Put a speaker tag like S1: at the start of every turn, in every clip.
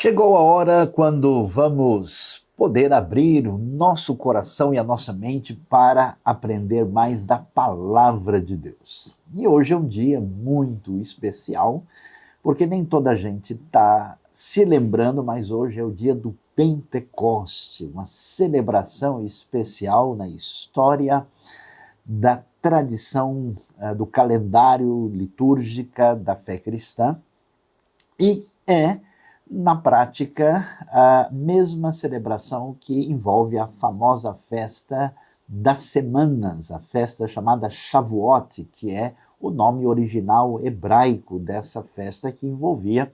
S1: Chegou a hora quando vamos poder abrir o nosso coração e a nossa mente para aprender mais da palavra de Deus. E hoje é um dia muito especial, porque nem toda a gente está se lembrando, mas hoje é o dia do Pentecoste, uma celebração especial na história da tradição do calendário litúrgica da fé cristã, e na prática, a mesma celebração que envolve a famosa festa das semanas, a festa chamada Shavuot, que é o nome original hebraico dessa festa, que envolvia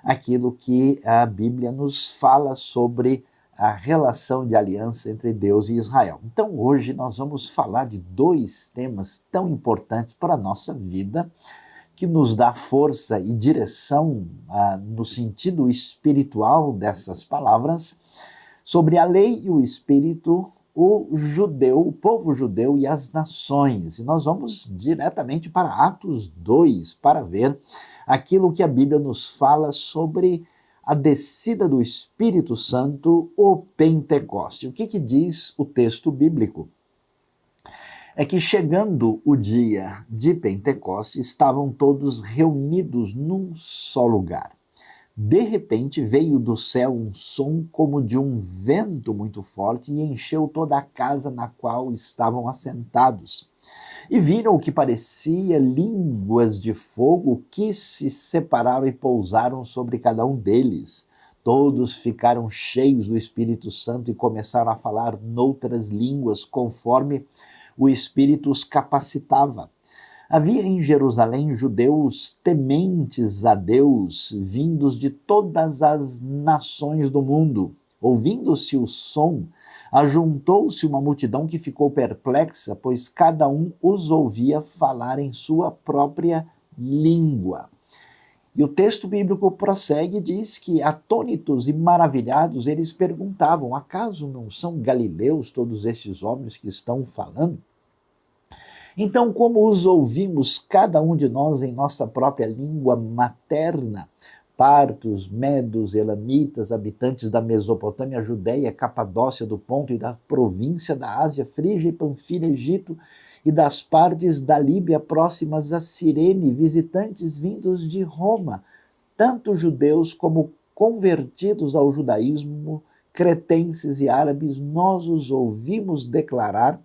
S1: aquilo que a Bíblia nos fala sobre a relação de aliança entre Deus e Israel. Então, hoje nós vamos falar de dois temas tão importantes para a nossa vida, que nos dá força e direção no sentido espiritual dessas palavras, sobre a lei e o espírito, o povo judeu e as nações. E nós vamos diretamente para Atos 2 para ver aquilo que a Bíblia nos fala sobre a descida do Espírito Santo, o Pentecoste. O que diz o texto bíblico? É que chegando o dia de Pentecostes, estavam todos reunidos num só lugar. De repente veio do céu um som como de um vento muito forte e encheu toda a casa na qual estavam assentados. E viram o que parecia línguas de fogo que se separaram e pousaram sobre cada um deles. Todos ficaram cheios do Espírito Santo e começaram a falar noutras línguas, conforme o Espírito os capacitava. Havia em Jerusalém judeus tementes a Deus, vindos de todas as nações do mundo. Ouvindo-se o som, ajuntou-se uma multidão que ficou perplexa, pois cada um os ouvia falar em sua própria língua. E o texto bíblico prossegue e diz que, atônitos e maravilhados, eles perguntavam: acaso não são galileus todos esses homens que estão falando? Então, como os ouvimos, cada um de nós em nossa própria língua materna, partos, medos, elamitas, habitantes da Mesopotâmia, Judéia, Capadócia, do Ponto e da província da Ásia, Frígia e Panfilha, Egito, e das partes da Líbia próximas a Cirene, visitantes vindos de Roma, tanto judeus como convertidos ao judaísmo, cretenses e árabes, nós os ouvimos declarar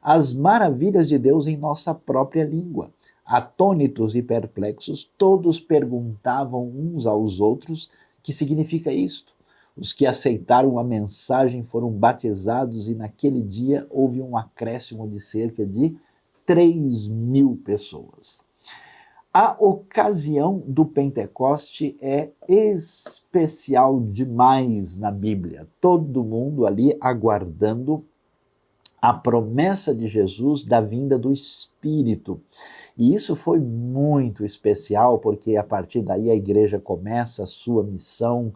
S1: as maravilhas de Deus em nossa própria língua. Atônitos e perplexos, todos perguntavam uns aos outros: que significa isto? Os que aceitaram a mensagem foram batizados e naquele dia houve um acréscimo de cerca de 3.000 pessoas. A ocasião do Pentecoste é especial demais na Bíblia. Todo mundo ali aguardando a promessa de Jesus da vinda do Espírito. E isso foi muito especial, porque a partir daí a igreja começa a sua missão.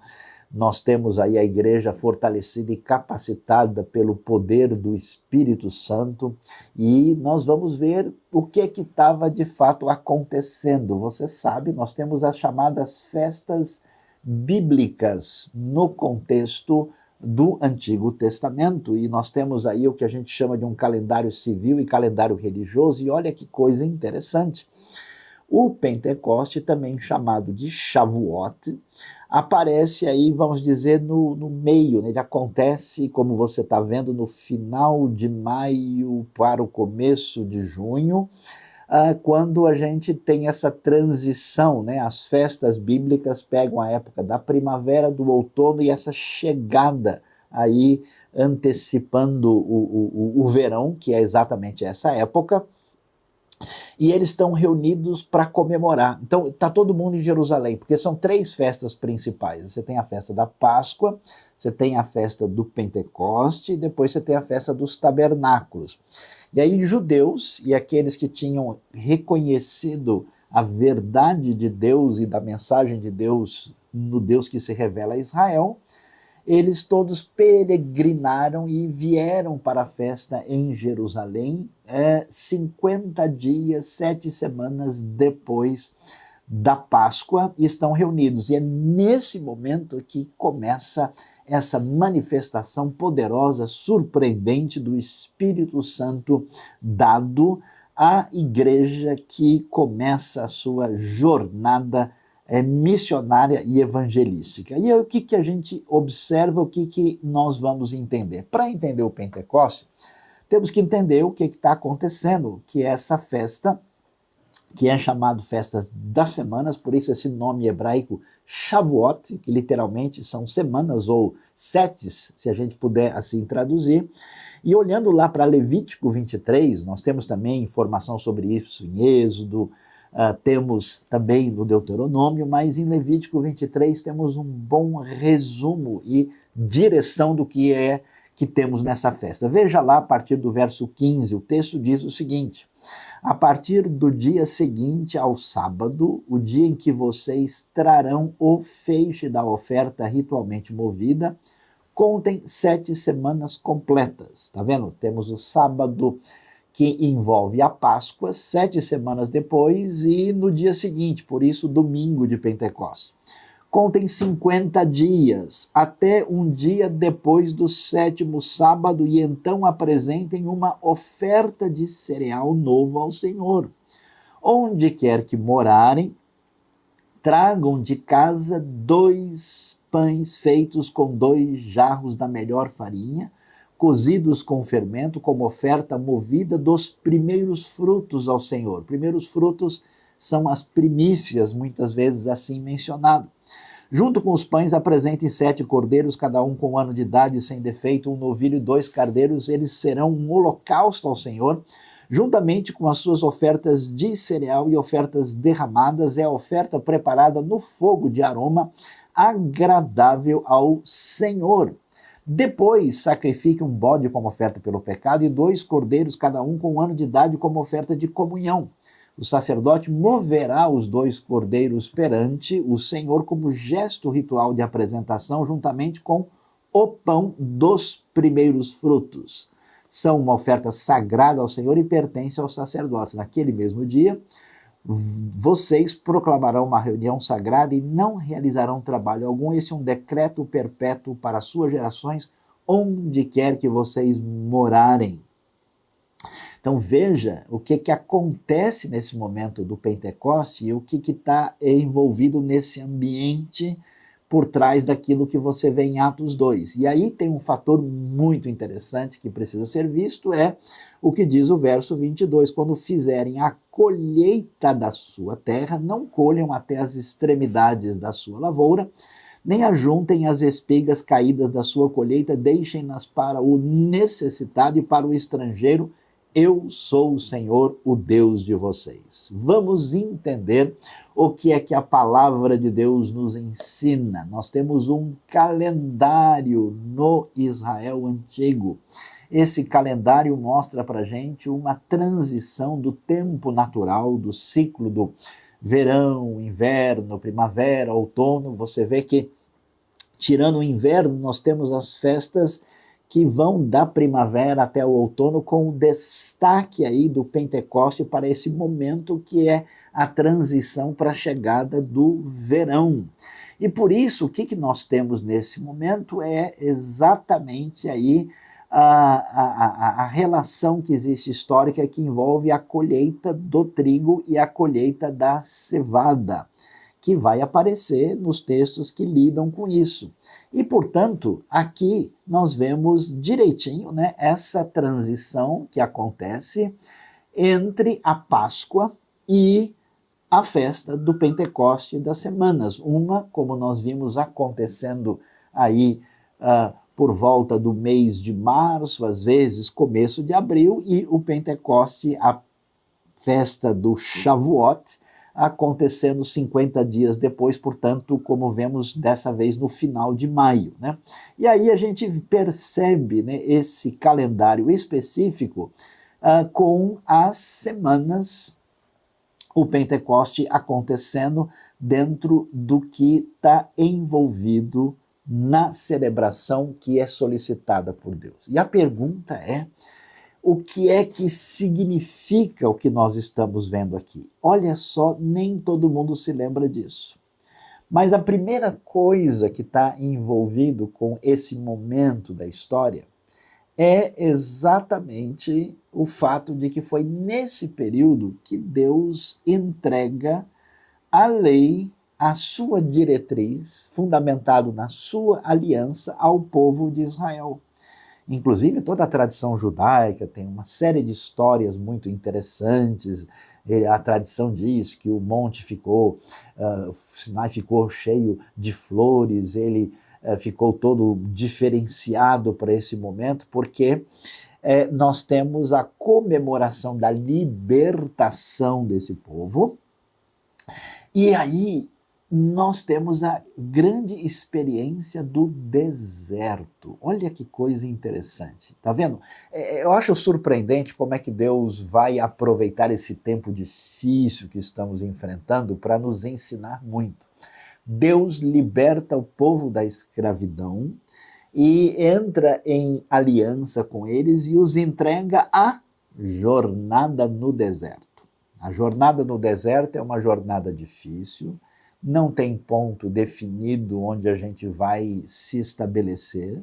S1: Nós temos aí a igreja fortalecida e capacitada pelo poder do Espírito Santo, e nós vamos ver o que estava de fato acontecendo. Você sabe, nós temos as chamadas festas bíblicas no contexto do Antigo Testamento, e nós temos aí o que a gente chama de um calendário civil e calendário religioso, e olha que coisa interessante. O Pentecoste, também chamado de Shavuot, aparece aí, vamos dizer, no meio, né? Ele acontece, como você está vendo, no final de maio para o começo de junho, quando a gente tem essa transição, né? As festas bíblicas pegam a época da primavera, do outono e essa chegada aí antecipando o verão, que é exatamente essa época, e eles estão reunidos para comemorar. Então está todo mundo em Jerusalém, porque são 3 festas principais. Você tem a festa da Páscoa, você tem a festa do Pentecoste e depois você tem a festa dos tabernáculos. E aí judeus e aqueles que tinham reconhecido a verdade de Deus e da mensagem de Deus no Deus que se revela a Israel, eles todos peregrinaram e vieram para a festa em Jerusalém 50 dias, 7 semanas depois da Páscoa e estão reunidos. E é nesse momento que começa essa manifestação poderosa, surpreendente do Espírito Santo dado à igreja que começa a sua jornada missionária e evangelística. E aí, o que a gente observa, o que nós vamos entender? Para entender o Pentecoste, temos que entender o que está acontecendo, que é essa festa, que é chamado Festas das Semanas, por isso esse nome hebraico Shavuot, que literalmente são semanas ou setes, se a gente puder assim traduzir. E olhando lá para Levítico 23, nós temos também informação sobre isso em Êxodo, temos também no Deuteronômio, mas em Levítico 23 temos um bom resumo e direção do que é que temos nessa festa. Veja lá a partir do verso 15, o texto diz o seguinte: a partir do dia seguinte ao sábado, o dia em que vocês trarão o feixe da oferta ritualmente movida, contem 7 semanas completas. Tá vendo? Temos o sábado que envolve a Páscoa, 7 semanas depois e no dia seguinte, por isso domingo de Pentecostes. Contem 50 dias, até um dia depois do 7º sábado, e então apresentem uma oferta de cereal novo ao Senhor. Onde quer que morarem, tragam de casa 2 pães feitos com 2 jarros da melhor farinha, cozidos com fermento, como oferta movida dos primeiros frutos ao Senhor. Primeiros frutos são as primícias, muitas vezes assim mencionado. Junto com os pães, apresentem 7 cordeiros, cada um com 1 ano de idade, sem defeito, um novilho e 2 cardeiros. Eles serão um holocausto ao Senhor, juntamente com as suas ofertas de cereal e ofertas derramadas. É a oferta preparada no fogo de aroma agradável ao Senhor. Depois, sacrifique um bode como oferta pelo pecado e 2 cordeiros, cada um com 1 ano de idade, como oferta de comunhão. O sacerdote moverá os 2 cordeiros perante o Senhor como gesto ritual de apresentação, juntamente com o pão dos primeiros frutos. São uma oferta sagrada ao Senhor e pertence aos sacerdotes. Naquele mesmo dia, vocês proclamarão uma reunião sagrada e não realizarão trabalho algum. Esse é um decreto perpétuo para as suas gerações, onde quer que vocês morarem. Então veja o que acontece nesse momento do Pentecoste e o que está envolvido nesse ambiente por trás daquilo que você vê em Atos 2. E aí tem um fator muito interessante que precisa ser visto, é o que diz o verso 22, quando fizerem a colheita da sua terra, não colham até as extremidades da sua lavoura, nem ajuntem as espigas caídas da sua colheita, deixem-nas para o necessitado e para o estrangeiro. Eu sou o Senhor, o Deus de vocês. Vamos entender o que é que a palavra de Deus nos ensina. Nós temos um calendário no Israel antigo. Esse calendário mostra para a gente uma transição do tempo natural, do ciclo do verão, inverno, primavera, outono. Você vê que, tirando o inverno, nós temos as festas que vão da primavera até o outono, com o destaque aí do Pentecoste para esse momento que é a transição para a chegada do verão. E por isso, o que nós temos nesse momento é exatamente aí a relação que existe histórica que envolve a colheita do trigo e a colheita da cevada, que vai aparecer nos textos que lidam com isso. E, portanto, aqui nós vemos direitinho, né, essa transição que acontece entre a Páscoa e a festa do Pentecoste das Semanas. Uma, como nós vimos acontecendo aí por volta do mês de março, às vezes começo de abril, e o Pentecoste, a festa do Shavuot, acontecendo 50 dias depois, portanto, como vemos dessa vez no final de maio, né? E aí a gente percebe, né, esse calendário específico com as semanas, o Pentecoste acontecendo dentro do que está envolvido na celebração que é solicitada por Deus. E a pergunta é: o que é que significa o que nós estamos vendo aqui. Olha só, nem todo mundo se lembra disso. Mas a primeira coisa que está envolvido com esse momento da história é exatamente o fato de que foi nesse período que Deus entrega a lei, a sua diretriz, fundamentado na sua aliança ao povo de Israel. Inclusive, toda a tradição judaica tem uma série de histórias muito interessantes. A tradição diz que o monte ficou, o Sinai ficou cheio de flores, ele ficou todo diferenciado para esse momento, porque nós temos a comemoração da libertação desse povo, e aí nós temos a grande experiência do deserto. Olha que coisa interessante, tá vendo? Eu acho surpreendente como é que Deus vai aproveitar esse tempo difícil que estamos enfrentando para nos ensinar muito. Deus liberta o povo da escravidão e entra em aliança com eles e os entrega à jornada no deserto. A jornada no deserto é uma jornada difícil, não tem ponto definido onde a gente vai se estabelecer,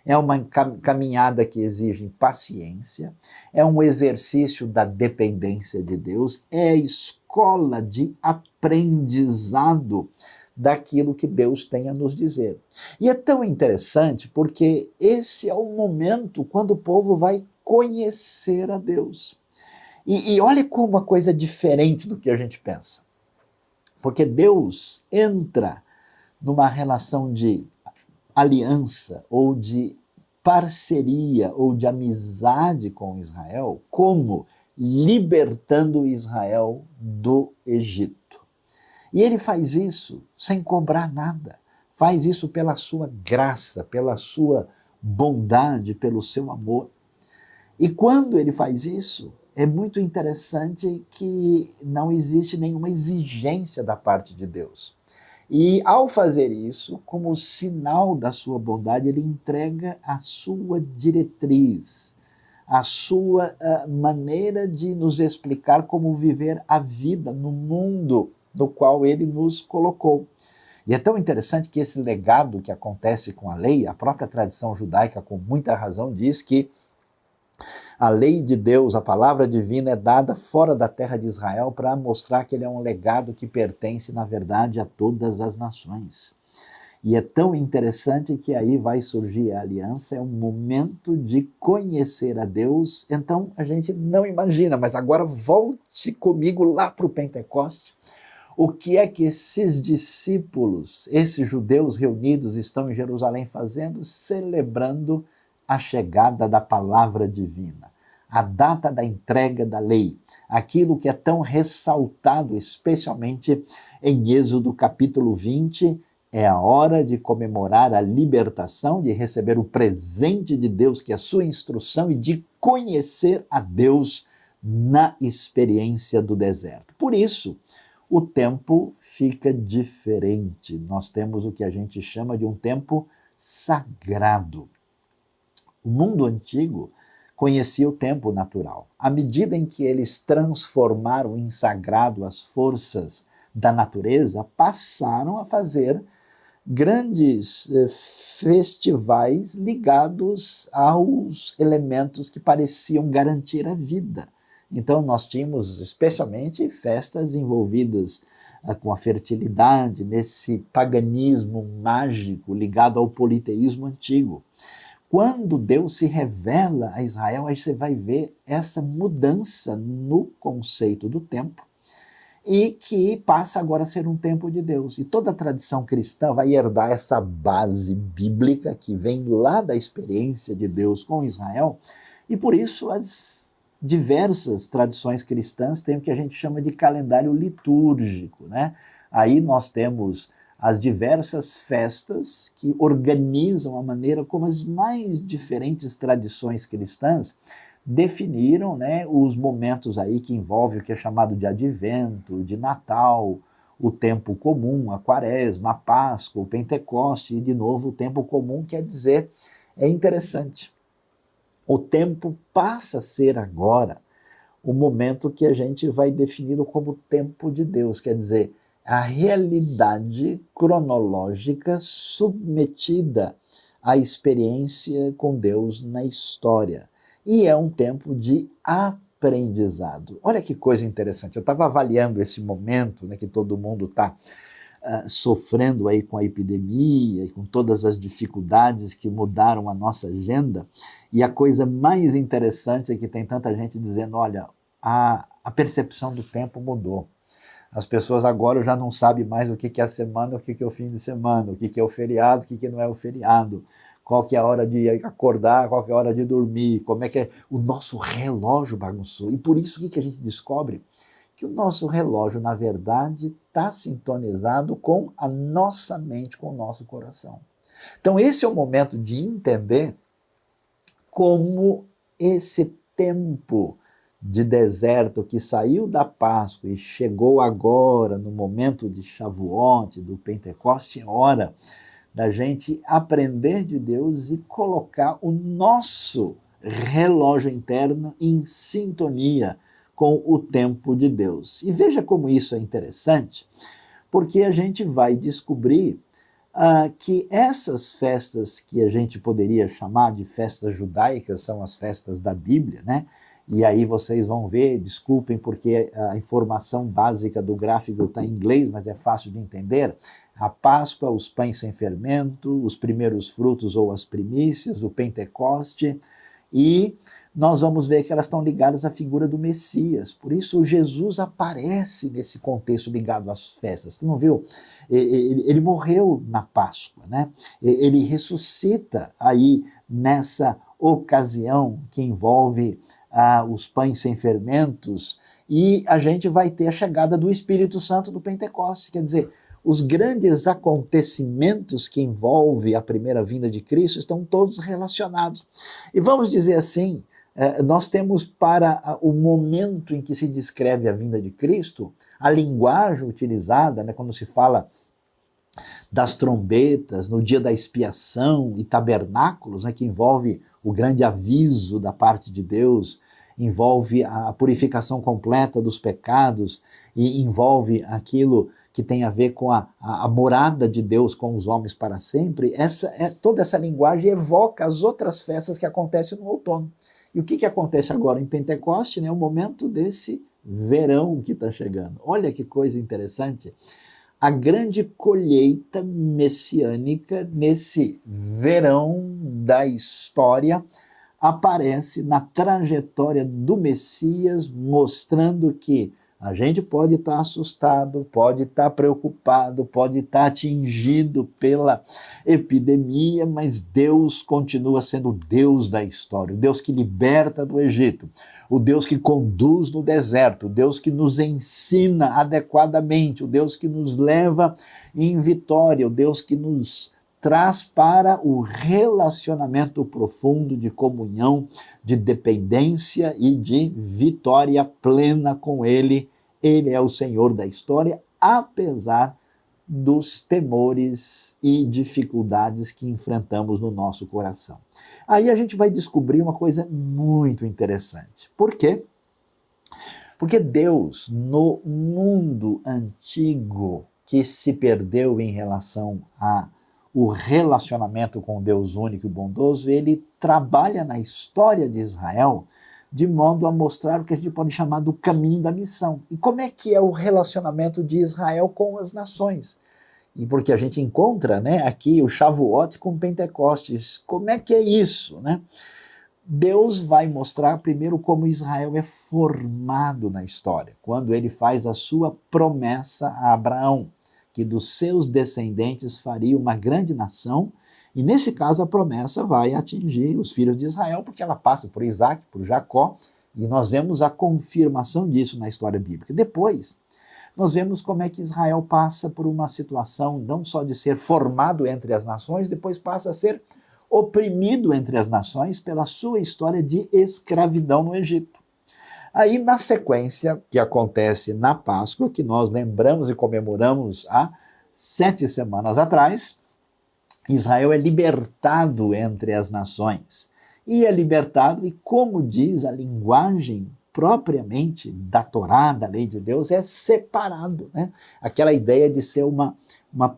S1: é uma caminhada que exige paciência, é um exercício da dependência de Deus, é a escola de aprendizado daquilo que Deus tem a nos dizer. E é tão interessante porque esse é o momento quando o povo vai conhecer a Deus. E olha como uma coisa diferente do que a gente pensa. Porque Deus entra numa relação de aliança ou de parceria ou de amizade com Israel, como libertando Israel do Egito. E ele faz isso sem cobrar nada. Faz isso pela sua graça, pela sua bondade, pelo seu amor. E quando ele faz isso, é muito interessante que não existe nenhuma exigência da parte de Deus. E ao fazer isso, como sinal da sua bondade, ele entrega a sua diretriz, a sua maneira de nos explicar como viver a vida no mundo no qual ele nos colocou. E é tão interessante que esse legado que acontece com a lei, a própria tradição judaica, com muita razão, diz que a lei de Deus, a palavra divina, é dada fora da terra de Israel para mostrar que ele é um legado que pertence, na verdade, a todas as nações. E é tão interessante que aí vai surgir a aliança, é um momento de conhecer a Deus. Então a gente não imagina, mas agora volte comigo lá para o Pentecoste. O que é que esses discípulos, esses judeus reunidos, estão em Jerusalém fazendo? Celebrando a chegada da palavra divina, a data da entrega da lei, aquilo que é tão ressaltado, especialmente em Êxodo capítulo 20, é a hora de comemorar a libertação, de receber o presente de Deus, que é a sua instrução, e de conhecer a Deus na experiência do deserto. Por isso, o tempo fica diferente. Nós temos o que a gente chama de um tempo sagrado. O mundo antigo conhecia o tempo natural. À medida em que eles transformaram em sagrado as forças da natureza, passaram a fazer grandes festivais ligados aos elementos que pareciam garantir a vida. Então nós tínhamos especialmente festas envolvidas com a fertilidade, nesse paganismo mágico ligado ao politeísmo antigo. Quando Deus se revela a Israel, aí você vai ver essa mudança no conceito do tempo e que passa agora a ser um tempo de Deus. E toda a tradição cristã vai herdar essa base bíblica que vem lá da experiência de Deus com Israel, e por isso as diversas tradições cristãs têm o que a gente chama de calendário litúrgico, né? Aí nós temos as diversas festas que organizam a maneira como as mais diferentes tradições cristãs definiram, né, os momentos aí que envolvem o que é chamado de advento, de Natal, o tempo comum, a quaresma, a Páscoa, o Pentecoste, e de novo o tempo comum quer dizer, é interessante, O tempo passa a ser agora o momento que a gente vai defini-lo como tempo de Deus, quer dizer, a realidade cronológica submetida à experiência com Deus na história. E é um tempo de aprendizado. Olha que coisa interessante, eu estava avaliando esse momento, né, que todo mundo está sofrendo aí com a epidemia e com todas as dificuldades que mudaram a nossa agenda, e a coisa mais interessante é que tem tanta gente dizendo, olha, a percepção do tempo mudou. As pessoas agora já não sabem mais o que é a semana, o que é o fim de semana, o que é o feriado, o que não é o feriado, qual que é a hora de acordar, qual que é a hora de dormir, como é que é. O nosso relógio bagunçou. E por isso o que a gente descobre? Que o nosso relógio, na verdade, está sintonizado com a nossa mente, com o nosso coração. Então esse é o momento de entender como esse tempo de deserto que saiu da Páscoa e chegou agora no momento de Shavuot, do Pentecoste, é hora da gente aprender de Deus e colocar o nosso relógio interno em sintonia com o tempo de Deus. E veja como isso é interessante, porque a gente vai descobrir que essas festas que a gente poderia chamar de festas judaicas são as festas da Bíblia, né? E aí vocês vão ver, desculpem porque a informação básica do gráfico está em inglês, mas é fácil de entender. A Páscoa, os pães sem fermento, os primeiros frutos ou as primícias, o Pentecoste, e nós vamos ver que elas estão ligadas à figura do Messias. Por isso Jesus aparece nesse contexto ligado às festas. Você não viu? Ele morreu na Páscoa, né? Ele ressuscita aí nessa ocasião que envolve os pães sem fermentos, e a gente vai ter a chegada do Espírito Santo do Pentecoste, quer dizer, os grandes acontecimentos que envolvem a primeira vinda de Cristo estão todos relacionados. E vamos dizer assim, nós temos para o momento em que se descreve a vinda de Cristo, a linguagem utilizada, né, quando se fala das trombetas, no dia da expiação e tabernáculos, né, que envolve o grande aviso da parte de Deus, envolve a purificação completa dos pecados e envolve aquilo que tem a ver com a morada de Deus com os homens para sempre. Toda essa linguagem evoca as outras festas que acontecem no outono. E o que acontece agora em Pentecoste? É o momento desse verão que está chegando. Olha que coisa interessante. A grande colheita messiânica nesse verão da história aparece na trajetória do Messias, mostrando que a gente pode estar assustado, pode estar preocupado, pode estar atingido pela epidemia, mas Deus continua sendo o Deus da história, o Deus que liberta do Egito, o Deus que conduz no deserto, o Deus que nos ensina adequadamente, o Deus que nos leva em vitória, o Deus que nos traz para o relacionamento profundo de comunhão, de dependência e de vitória plena com Ele. Ele é o Senhor da história, apesar dos temores e dificuldades que enfrentamos no nosso coração. Aí a gente vai descobrir uma coisa muito interessante. Por quê? Porque Deus, no mundo antigo que se perdeu em relação a o relacionamento com Deus único e bondoso, ele trabalha na história de Israel de modo a mostrar o que a gente pode chamar do caminho da missão. E como é que é o relacionamento de Israel com as nações? E porque a gente encontra, né, aqui o Shavuot com Pentecostes. Como é que é isso, né? Deus vai mostrar primeiro como Israel é formado na história, quando ele faz a sua promessa a Abraão, que dos seus descendentes faria uma grande nação, e nesse caso a promessa vai atingir os filhos de Israel, porque ela passa por Isaac, por Jacó, e nós vemos a confirmação disso na história bíblica. Depois, nós vemos como é que Israel passa por uma situação não só de ser formado entre as nações, depois passa a ser oprimido entre as nações pela sua história de escravidão no Egito. Aí, na sequência, que acontece na Páscoa, que nós lembramos e comemoramos há 7 semanas atrás, Israel é libertado entre as nações. e é libertado, e como diz a linguagem propriamente da Torá, da lei de Deus, é separado, né? Aquela ideia de ser uma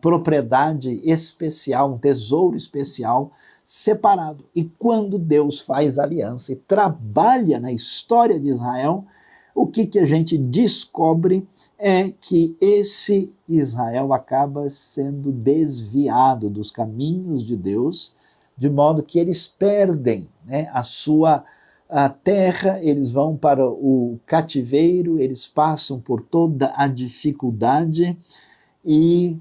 S1: propriedade especial, um tesouro especial, separado. E quando Deus faz aliança e trabalha na história de Israel, o que a gente descobre é que esse Israel acaba sendo desviado dos caminhos de Deus, de modo que eles perdem, né, a terra, eles vão para o cativeiro, eles passam por toda a dificuldade e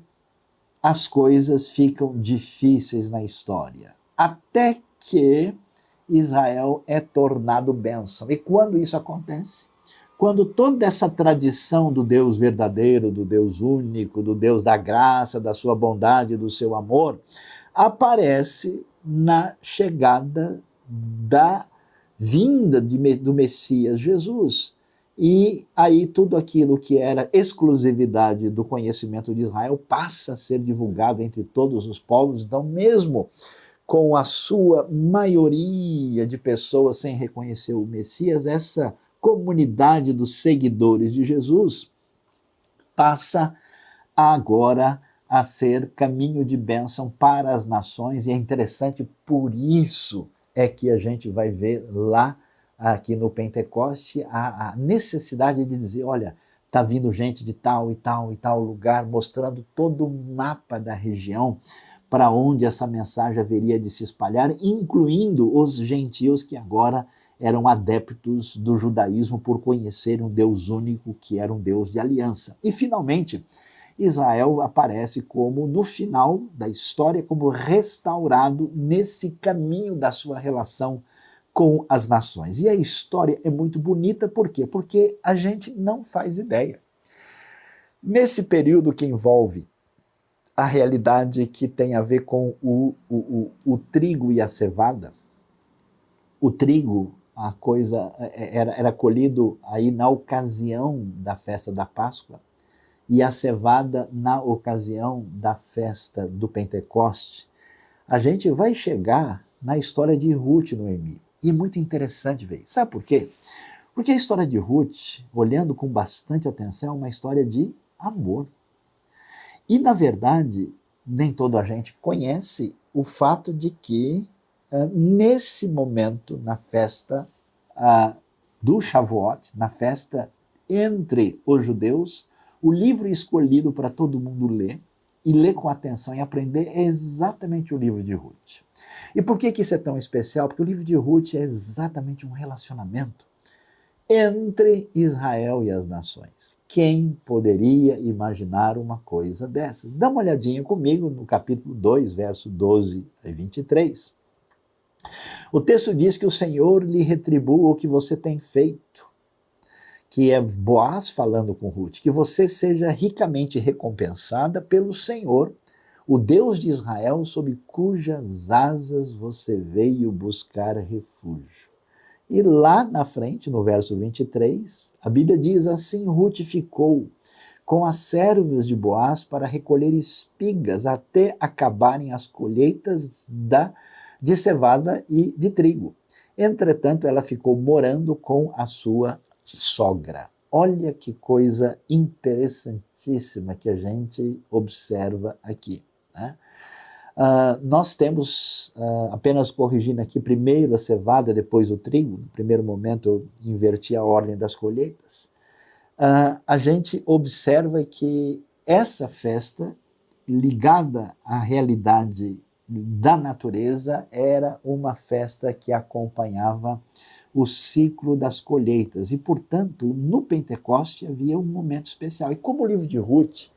S1: as coisas ficam difíceis na história. Até que Israel é tornado bênção. E quando isso acontece? Quando toda essa tradição do Deus verdadeiro, do Deus único, do Deus da graça, da sua bondade, do seu amor, aparece na chegada da vinda do Messias Jesus. E aí tudo aquilo que era exclusividade do conhecimento de Israel passa a ser divulgado entre todos os povos. Então, mesmo com a sua maioria de pessoas sem reconhecer o Messias, essa comunidade dos seguidores de Jesus passa agora a ser caminho de bênção para as nações, e é interessante, por isso é que a gente vai ver lá, aqui no Pentecoste, a necessidade de dizer, olha, está vindo gente de tal e tal e tal lugar, mostrando todo o mapa da região para onde essa mensagem haveria de se espalhar, incluindo os gentios que agora eram adeptos do judaísmo por conhecerem um Deus único, que era um Deus de aliança. E, finalmente, Israel aparece como, no final da história, como restaurado nesse caminho da sua relação com as nações. E a história é muito bonita, por quê? Porque a gente não faz ideia. Nesse período que envolve a realidade que tem a ver com o trigo e a cevada, o trigo, a coisa era colhido aí na ocasião da festa da Páscoa, e a cevada na ocasião da festa do Pentecoste. A gente vai chegar na história de Ruth e Noemi. E é muito interessante ver isso. Sabe por quê? Porque a história de Ruth, olhando com bastante atenção, é uma história de amor. E, na verdade, nem toda a gente conhece o fato de que, nesse momento, na festa do Shavuot, na festa entre os judeus, o livro escolhido para todo mundo ler, e ler com atenção e aprender, é exatamente o livro de Ruth. E por que isso é tão especial? Porque o livro de Ruth é exatamente um relacionamento entre Israel e as nações. Quem poderia imaginar uma coisa dessas? Dá uma olhadinha comigo no capítulo 2, verso 12 a 23. O texto diz que o Senhor lhe retribua o que você tem feito, que é Boaz falando com Ruth, que você seja ricamente recompensada pelo Senhor, o Deus de Israel, sob cujas asas você veio buscar refúgio. E lá na frente, no verso 23, a Bíblia diz assim: Ruth ficou com as servas de Boaz para recolher espigas até acabarem as colheitas de cevada e de trigo. Entretanto, ela ficou morando com a sua sogra. Olha que coisa interessantíssima que a gente observa aqui, né? Nós temos, apenas corrigindo aqui, primeiro a cevada, depois o trigo. No primeiro momento eu inverti a ordem das colheitas. A gente observa que essa festa, ligada à realidade da natureza, era uma festa que acompanhava o ciclo das colheitas. E, portanto, no Pentecoste havia um momento especial. E como o livro de Ruth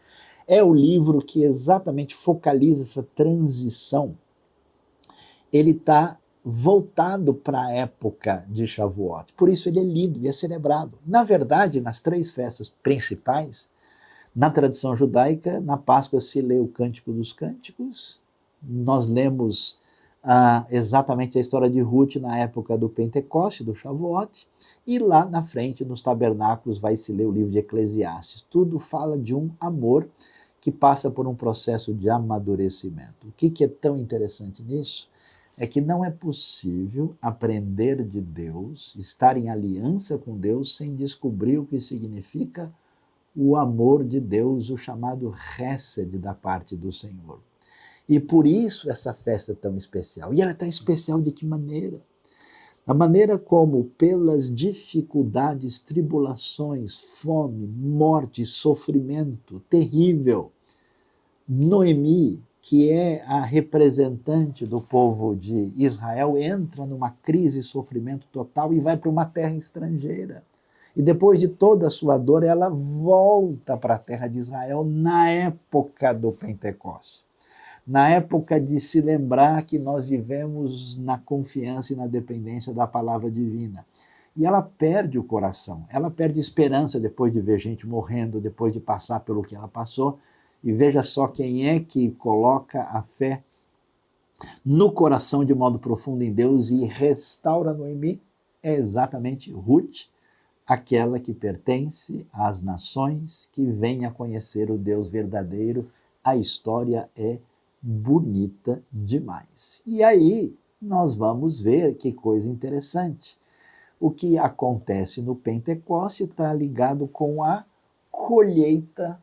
S1: é o livro que exatamente focaliza essa transição, ele está voltado para a época de Shavuot. Por isso ele é lido e é celebrado. Na verdade, nas três festas principais, na tradição judaica, na Páscoa se lê o Cântico dos Cânticos, nós lemos exatamente a história de Ruth na época do Pentecoste, do Shavuot, e lá na frente, nos tabernáculos, vai se ler o livro de Eclesiastes. Tudo fala de um amor que passa por um processo de amadurecimento. O que é tão interessante nisso? é que não é possível aprender de Deus, estar em aliança com Deus, sem descobrir o que significa o amor de Deus, o chamado Hesed da parte do Senhor. E por isso essa festa é tão especial. E ela é tão especial de que maneira? Da maneira como, pelas dificuldades, tribulações, fome, morte, sofrimento terrível, Noemi, que é a representante do povo de Israel, entra numa crise e sofrimento total e vai para uma terra estrangeira. E depois de toda a sua dor, ela volta para a terra de Israel na época do Pentecostes. Na época de se lembrar que nós vivemos na confiança e na dependência da palavra divina. E ela perde o coração, ela perde esperança depois de ver gente morrendo, depois de passar pelo que ela passou. E veja só quem é que coloca a fé no coração de modo profundo em Deus e restaura Noemi, é exatamente Ruth, aquela que pertence às nações, que vem a conhecer o Deus verdadeiro. A história é bonita demais. E aí nós vamos ver que coisa interessante. O que acontece no Pentecoste está ligado com a colheita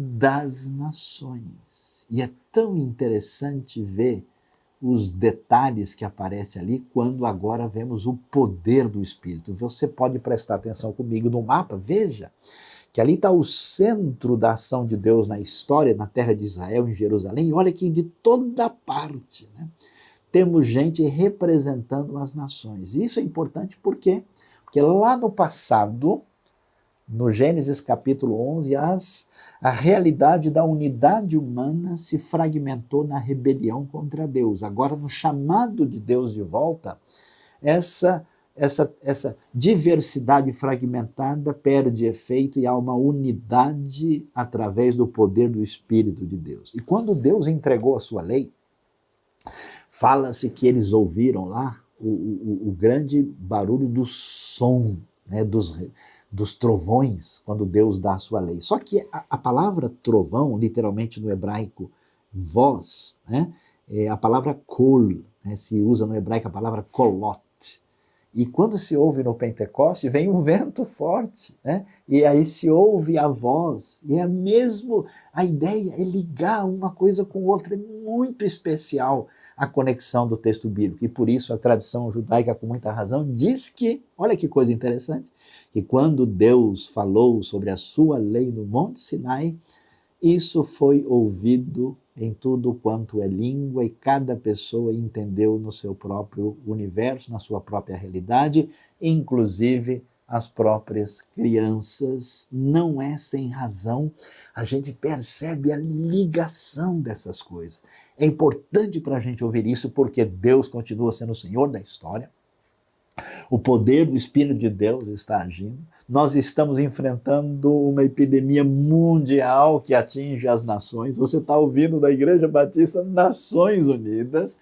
S1: das nações. E é tão interessante ver os detalhes que aparecem ali quando agora vemos o poder do Espírito. Você pode prestar atenção comigo no mapa, veja que ali está o centro da ação de Deus na história, na terra de Israel, em Jerusalém. E olha que de toda parte, né, temos gente representando as nações. E isso é importante por quê? Porque lá no passado, no Gênesis capítulo 11, a realidade da unidade humana se fragmentou na rebelião contra Deus. Agora, no chamado de Deus de volta, essa diversidade fragmentada perde efeito e há uma unidade através do poder do Espírito de Deus. E quando Deus entregou a sua lei, fala-se que eles ouviram lá o grande barulho do som, né, dos trovões, quando Deus dá a sua lei. Só que a palavra trovão, literalmente no hebraico voz, né, é a palavra kol, né, se usa no hebraico a palavra kolot. E quando se ouve no Pentecoste, vem um vento forte, né? E aí se ouve a voz, e é mesmo, a ideia é ligar uma coisa com outra, é muito especial a conexão do texto bíblico, e por isso a tradição judaica, com muita razão, diz que, olha que coisa interessante, que quando Deus falou sobre a sua lei no Monte Sinai, isso foi ouvido em tudo quanto é língua, e cada pessoa entendeu no seu próprio universo, na sua própria realidade, inclusive as próprias crianças. Não é sem razão, a gente percebe a ligação dessas coisas. É importante para a gente ouvir isso, porque Deus continua sendo o Senhor da história. O poder do Espírito de Deus está agindo. Nós estamos enfrentando uma epidemia mundial que atinge as nações. Você está ouvindo da Igreja Batista Nações Unidas.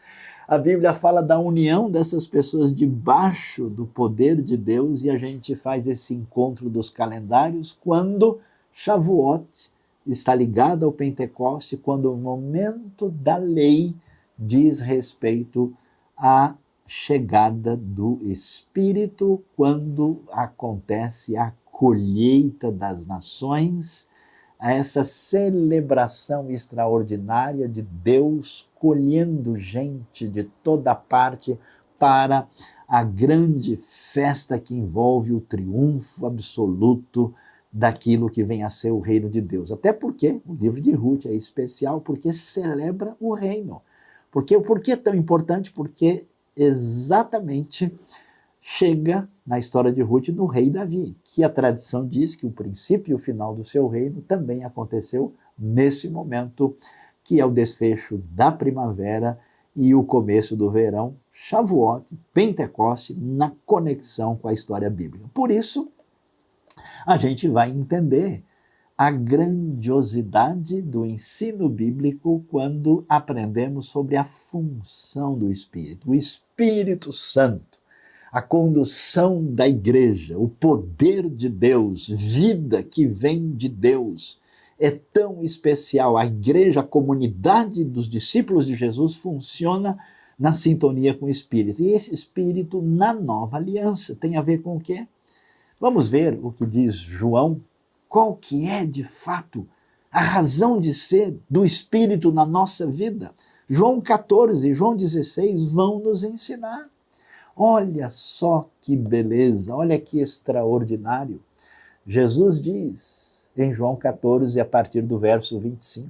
S1: A Bíblia fala da união dessas pessoas debaixo do poder de Deus, e a gente faz esse encontro dos calendários quando Shavuot está ligado ao Pentecoste, quando o momento da lei diz respeito à chegada do Espírito, quando acontece a colheita das nações, essa celebração extraordinária de Deus colhendo gente de toda parte para a grande festa que envolve o triunfo absoluto daquilo que vem a ser o reino de Deus. Até porque o livro de Ruth é especial, porque celebra o reino. Por que é tão importante? Porque exatamente chega na história de Ruth no rei Davi, que a tradição diz que o princípio e o final do seu reino também aconteceu nesse momento, que é o desfecho da primavera e o começo do verão, Shavuot, Pentecoste, na conexão com a história bíblica. Por isso, a gente vai entender a grandiosidade do ensino bíblico quando aprendemos sobre a função do Espírito, o Espírito Santo, a condução da igreja, o poder de Deus, vida que vem de Deus. É tão especial. A igreja, a comunidade dos discípulos de Jesus funciona na sintonia com o Espírito. E esse Espírito na nova aliança tem a ver com o quê? Vamos ver o que diz João, qual que é de fato a razão de ser do Espírito na nossa vida. João 14 e João 16 vão nos ensinar. Olha só que beleza, olha que extraordinário. Jesus diz em João 14, a partir do verso 25,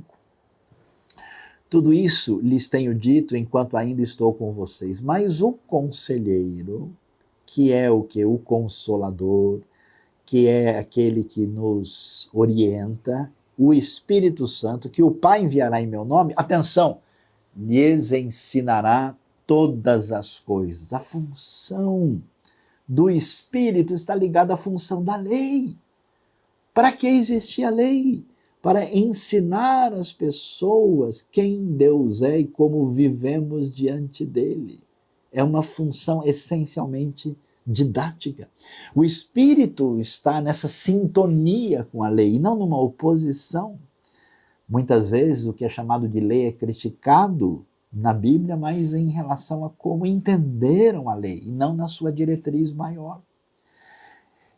S1: tudo isso lhes tenho dito enquanto ainda estou com vocês, mas o conselheiro, que é o que? O Consolador, que é aquele que nos orienta, o Espírito Santo, que o Pai enviará em meu nome, atenção, lhes ensinará todas as coisas. A função do Espírito está ligada à função da lei. Para que existia a lei? Para ensinar as pessoas quem Deus é e como vivemos diante dele. É uma função essencialmente didática. O Espírito está nessa sintonia com a lei, e não numa oposição. Muitas vezes o que é chamado de lei é criticado na Bíblia, mas em relação a como entenderam a lei, e não na sua diretriz maior.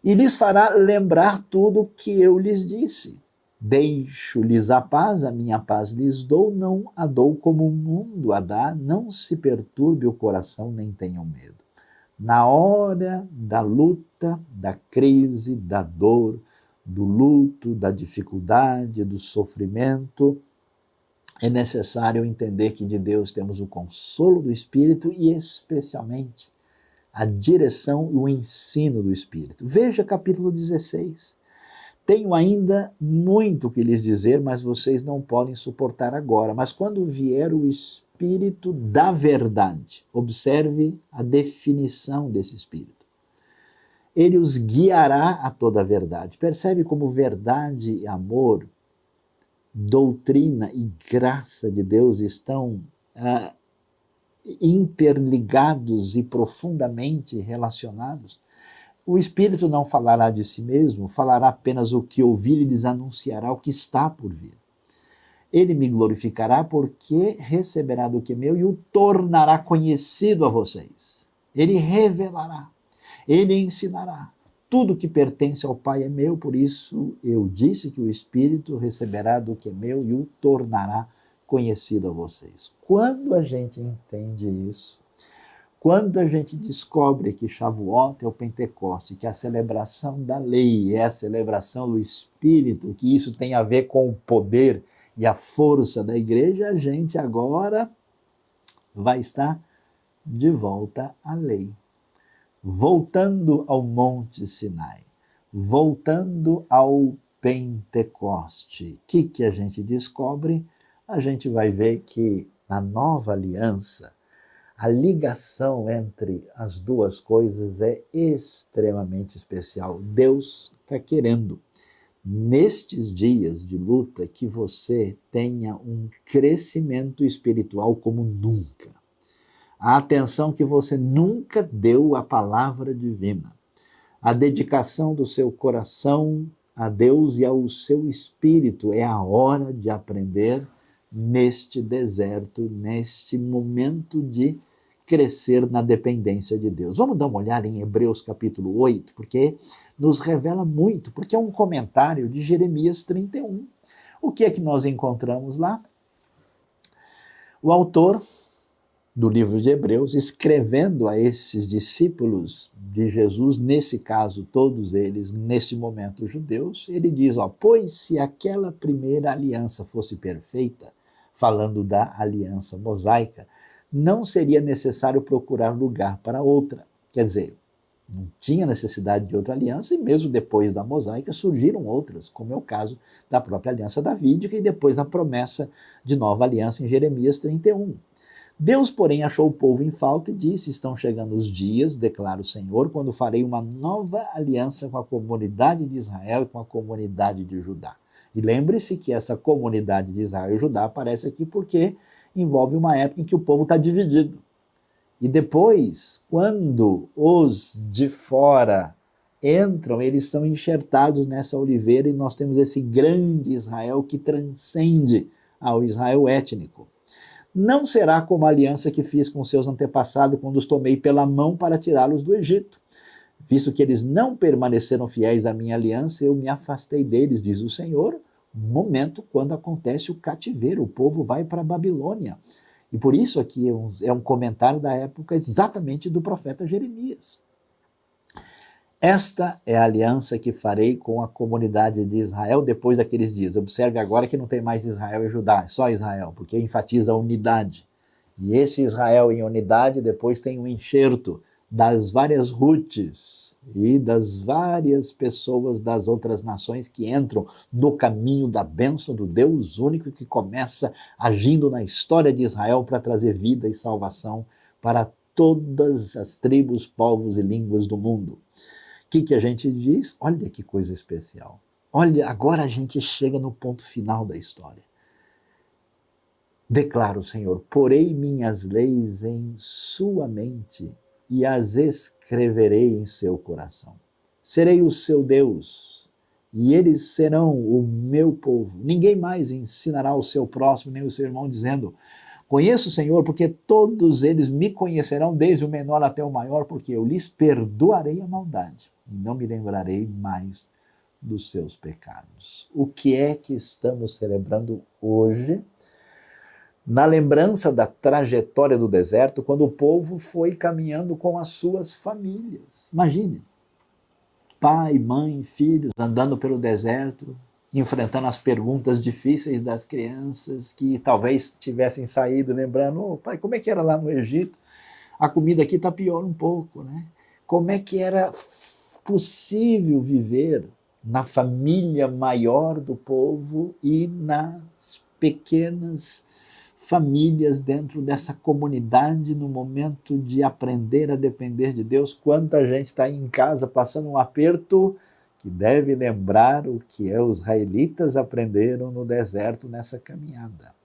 S1: E lhes fará lembrar tudo o que eu lhes disse. Deixo-lhes a paz, a minha paz lhes dou, não a dou como o mundo a dá, não se perturbe o coração, nem tenham medo. Na hora da luta, da crise, da dor, do luto, da dificuldade, do sofrimento, é necessário entender que de Deus temos o consolo do Espírito e especialmente a direção e o ensino do Espírito. Veja capítulo 16. Tenho ainda muito que lhes dizer, mas vocês não podem suportar agora. Mas quando vier o Espírito da verdade, observe a definição desse Espírito. Ele os guiará a toda a verdade. Percebe como verdade e amor, doutrina e graça de Deus estão interligados e profundamente relacionados? O Espírito não falará de si mesmo, falará apenas o que ouvir e lhes anunciará o que está por vir. Ele me glorificará porque receberá do que é meu e o tornará conhecido a vocês. Ele revelará, ele ensinará. Tudo que pertence ao Pai é meu, por isso eu disse que o Espírito receberá do que é meu e o tornará conhecido a vocês. Quando a gente entende isso, quando a gente descobre que Shavuot é o Pentecoste, que a celebração da lei é a celebração do Espírito, que isso tem a ver com o poder e a força da igreja, a gente agora vai estar de volta à lei. Voltando ao Monte Sinai, voltando ao Pentecoste. O que a gente descobre? A gente vai ver que na nova aliança, a ligação entre as duas coisas é extremamente especial. Deus está querendo, nestes dias de luta, que você tenha um crescimento espiritual como nunca. A atenção que você nunca deu à palavra divina. A dedicação do seu coração a Deus e ao seu espírito. É a hora de aprender neste deserto, neste momento de crescer na dependência de Deus. Vamos dar uma olhada em Hebreus capítulo 8, porque nos revela muito, porque é um comentário de Jeremias 31. O que é que nós encontramos lá? O autor do livro de Hebreus, escrevendo a esses discípulos de Jesus, nesse caso todos eles, nesse momento judeus, ele diz, pois se aquela primeira aliança fosse perfeita, falando da aliança mosaica, não seria necessário procurar lugar para outra. Quer dizer, não tinha necessidade de outra aliança, e mesmo depois da mosaica surgiram outras, como é o caso da própria aliança davídica e depois a promessa de nova aliança em Jeremias 31. Deus, porém, achou o povo em falta e disse, estão chegando os dias, declara o Senhor, quando farei uma nova aliança com a comunidade de Israel e com a comunidade de Judá. E lembre-se que essa comunidade de Israel e Judá aparece aqui porque envolve uma época em que o povo está dividido. E depois, quando os de fora entram, eles são enxertados nessa oliveira e nós temos esse grande Israel que transcende ao Israel étnico. Não será como a aliança que fiz com seus antepassados quando os tomei pela mão para tirá-los do Egito. Visto que eles não permaneceram fiéis à minha aliança, eu me afastei deles, diz o Senhor, no momento quando acontece o cativeiro, o povo vai para a Babilônia. E por isso aqui é um comentário da época exatamente do profeta Jeremias. Esta é a aliança que farei com a comunidade de Israel depois daqueles dias. Observe agora que não tem mais Israel e Judá, é só Israel, porque enfatiza a unidade. E esse Israel em unidade depois tem um enxerto das várias Rutes e das várias pessoas das outras nações que entram no caminho da bênção do Deus único que começa agindo na história de Israel para trazer vida e salvação para todas as tribos, povos e línguas do mundo. O que a gente diz? Olha que coisa especial. Olha, agora a gente chega no ponto final da história. Declara o Senhor, porei minhas leis em sua mente e as escreverei em seu coração. Serei o seu Deus e eles serão o meu povo. Ninguém mais ensinará o seu próximo nem o seu irmão dizendo, conheço o Senhor, porque todos eles me conhecerão, desde o menor até o maior, porque eu lhes perdoarei a maldade e não me lembrarei mais dos seus pecados. O que é que estamos celebrando hoje? Na lembrança da trajetória do deserto, quando o povo foi caminhando com as suas famílias. Imagine, pai, mãe, filhos, andando pelo deserto, enfrentando as perguntas difíceis das crianças que talvez tivessem saído lembrando, pai, como é que era lá no Egito? A comida aqui está pior um pouco, né? Como é que era possível viver na família maior do povo e nas pequenas famílias dentro dessa comunidade no momento de aprender a depender de Deus? Quanta gente está aí em casa passando um aperto que deve lembrar o que os israelitas aprenderam no deserto nessa caminhada.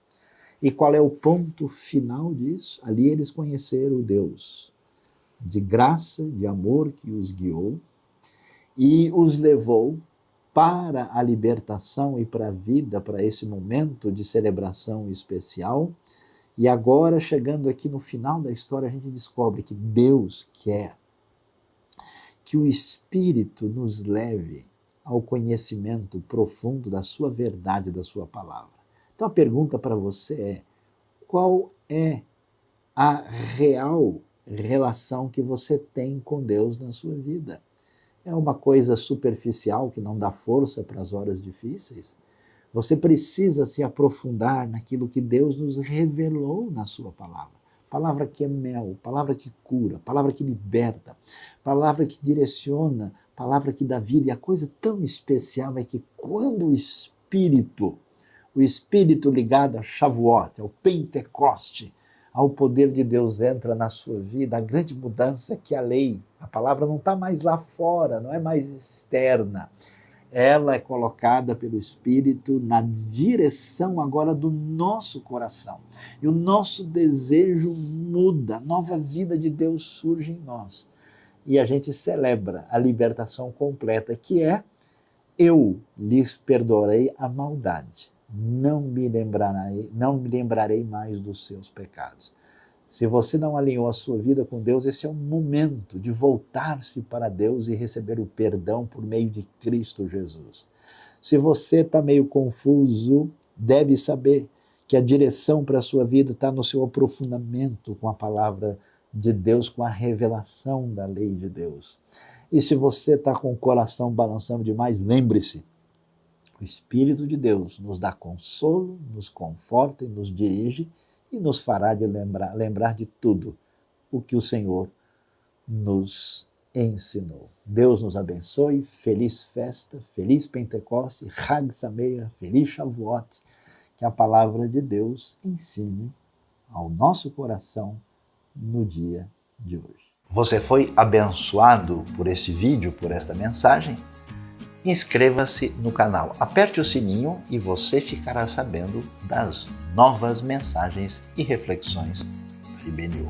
S1: E qual é o ponto final disso? Ali eles conheceram o Deus de graça, de amor que os guiou e os levou para a libertação e para a vida, para esse momento de celebração especial. E agora, chegando aqui no final da história, a gente descobre que Deus quer que o Espírito nos leve ao conhecimento profundo da sua verdade, da sua palavra. Então a pergunta para você é, qual é a real relação que você tem com Deus na sua vida? É uma coisa superficial que não dá força para as horas difíceis? Você precisa se aprofundar naquilo que Deus nos revelou na sua palavra. Palavra que é mel, palavra que cura, palavra que liberta, palavra que direciona, palavra que dá vida. E a coisa tão especial é que quando o Espírito ligado a Shavuot, ao Pentecoste, ao poder de Deus entra na sua vida, a grande mudança é que a lei, a palavra não está mais lá fora, não é mais externa. Ela é colocada pelo Espírito na direção agora do nosso coração. E o nosso desejo muda, nova vida de Deus surge em nós. E a gente celebra a libertação completa, que é, eu lhes perdoarei a maldade. Não me lembrarei mais dos seus pecados. Se você não alinhou a sua vida com Deus, esse é o momento de voltar-se para Deus e receber o perdão por meio de Cristo Jesus. Se você está meio confuso, deve saber que a direção para a sua vida está no seu aprofundamento com a palavra de Deus, com a revelação da lei de Deus. E se você está com o coração balançando demais, lembre-se, o Espírito de Deus nos dá consolo, nos conforta e nos dirige e nos fará de lembrar de tudo o que o Senhor nos ensinou. Deus nos abençoe, feliz festa, feliz Pentecoste, Hag Sameach, feliz Shavuot, que a palavra de Deus ensine ao nosso coração no dia de hoje. Você foi abençoado por esse vídeo, por esta mensagem? Inscreva-se no canal, aperte o sininho e você ficará sabendo das novas mensagens e reflexões da IBNU.